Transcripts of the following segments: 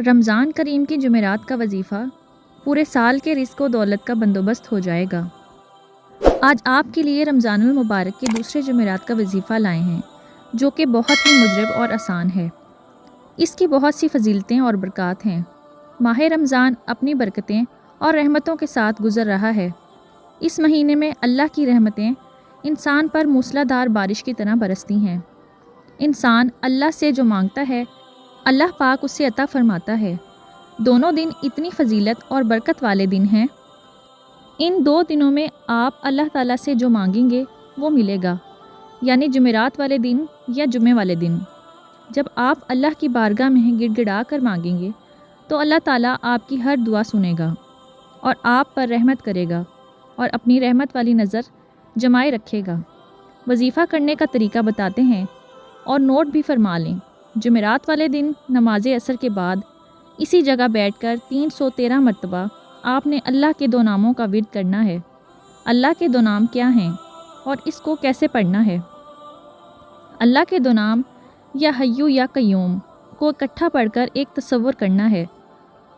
رمضان کریم کی جمعرات کا وظیفہ پورے سال کے رزق و دولت کا بندوبست ہو جائے گا۔ آج آپ کے لیے رمضان المبارک کے دوسرے جمعرات کا وظیفہ لائے ہیں، جو کہ بہت ہی مجرب اور آسان ہے۔ اس کی بہت سی فضیلتیں اور برکات ہیں۔ ماہ رمضان اپنی برکتیں اور رحمتوں کے ساتھ گزر رہا ہے۔ اس مہینے میں اللہ کی رحمتیں انسان پر موسلا دھار بارش کی طرح برستی ہیں۔ انسان اللہ سے جو مانگتا ہے، اللہ پاک اسے عطا فرماتا ہے۔ دونوں دن اتنی فضیلت اور برکت والے دن ہیں۔ ان دو دنوں میں آپ اللہ تعالیٰ سے جو مانگیں گے وہ ملے گا، یعنی جمعرات والے دن یا جمعے والے دن۔ جب آپ اللہ کی بارگاہ میں گڑ گڑا کر مانگیں گے تو اللہ تعالیٰ آپ کی ہر دعا سنے گا اور آپ پر رحمت کرے گا اور اپنی رحمت والی نظر جمائے رکھے گا۔ وظیفہ کرنے کا طریقہ بتاتے ہیں اور نوٹ بھی فرما لیں۔ جمعرات والے دن نماز عصر کے بعد اسی جگہ بیٹھ کر 313 مرتبہ آپ نے اللہ کے دو ناموں کا ورد کرنا ہے۔ اللہ کے دو نام کیا ہیں اور اس کو کیسے پڑھنا ہے؟ اللہ کے دو نام یا حیو یا قیوم کو اکٹھا پڑھ کر ایک تصور کرنا ہے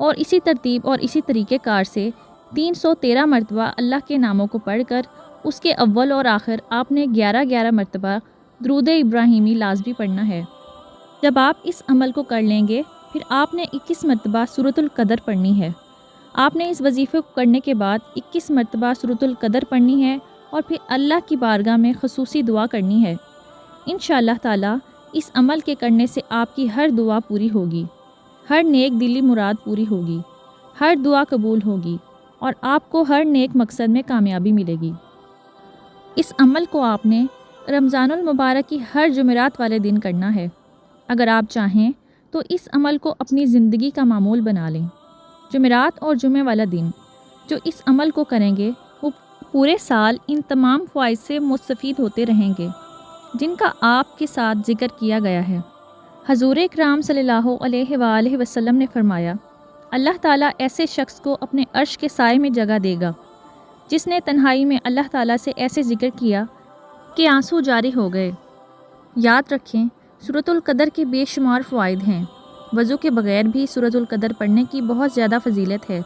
اور اسی ترتیب اور اسی طریقہ کار سے 313 مرتبہ اللہ کے ناموں کو پڑھ کر اس کے اول اور آخر آپ نے 11 مرتبہ درود ابراہیمی لازمی پڑھنا ہے۔ جب آپ اس عمل کو کر لیں گے پھر آپ نے 21 مرتبہ سورۃ القدر پڑھنی ہے۔ آپ نے اس وظیفے کو کرنے کے بعد 21 مرتبہ سورۃ القدر پڑھنی ہے اور پھر اللہ کی بارگاہ میں خصوصی دعا کرنی ہے۔ انشاءاللہ تعالیٰ اس عمل کے کرنے سے آپ کی ہر دعا پوری ہوگی، ہر نیک دلی مراد پوری ہوگی، ہر دعا قبول ہوگی اور آپ کو ہر نیک مقصد میں کامیابی ملے گی۔ اس عمل کو آپ نے رمضان المبارک کی ہر جمعرات والے دن کرنا ہے۔ اگر آپ چاہیں تو اس عمل کو اپنی زندگی کا معمول بنا لیں۔ جمعرات اور جمعہ والا دن جو اس عمل کو کریں گے وہ پورے سال ان تمام فوائد سے مستفید ہوتے رہیں گے جن کا آپ کے ساتھ ذکر کیا گیا ہے۔ حضور اکرام صلی اللہ علیہ وآلہ وسلم نے فرمایا، اللہ تعالیٰ ایسے شخص کو اپنے عرش کے سائے میں جگہ دے گا جس نے تنہائی میں اللہ تعالیٰ سے ایسے ذکر کیا کہ آنسو جاری ہو گئے۔ یاد رکھیں، سورۃ القدر کے بے شمار فوائد ہیں۔ وضو کے بغیر بھی سورۃ القدر پڑھنے کی بہت زیادہ فضیلت ہے۔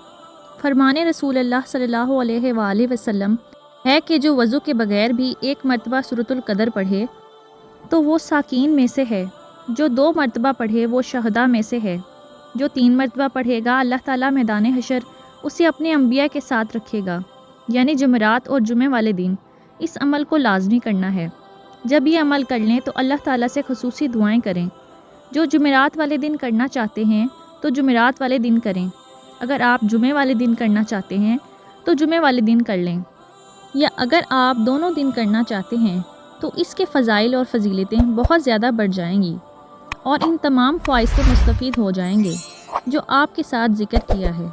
فرمان رسول اللہ صلی اللہ علیہ وآلہ وسلم ہے کہ جو وضو کے بغیر بھی ایک مرتبہ سورۃ القدر پڑھے تو وہ ساکین میں سے ہے، جو 2 مرتبہ پڑھے وہ شہداء میں سے ہے، جو 3 مرتبہ پڑھے گا اللہ تعالیٰ میدان حشر اسے اپنے انبیاء کے ساتھ رکھے گا۔ یعنی جمعرات اور جمعے والے دن اس عمل کو لازمی کرنا ہے۔ جب یہ عمل کر لیں تو اللہ تعالیٰ سے خصوصی دعائیں کریں۔ جو جمعرات والے دن کرنا چاہتے ہیں تو جمعرات والے دن کریں۔ اگر آپ جمعے والے دن کرنا چاہتے ہیں تو جمعے والے دن کر لیں، یا اگر آپ دونوں دن کرنا چاہتے ہیں تو اس کے فضائل اور فضیلتیں بہت زیادہ بڑھ جائیں گی اور ان تمام فوائد سے مستفید ہو جائیں گے جو آپ کے ساتھ ذکر کیا ہے۔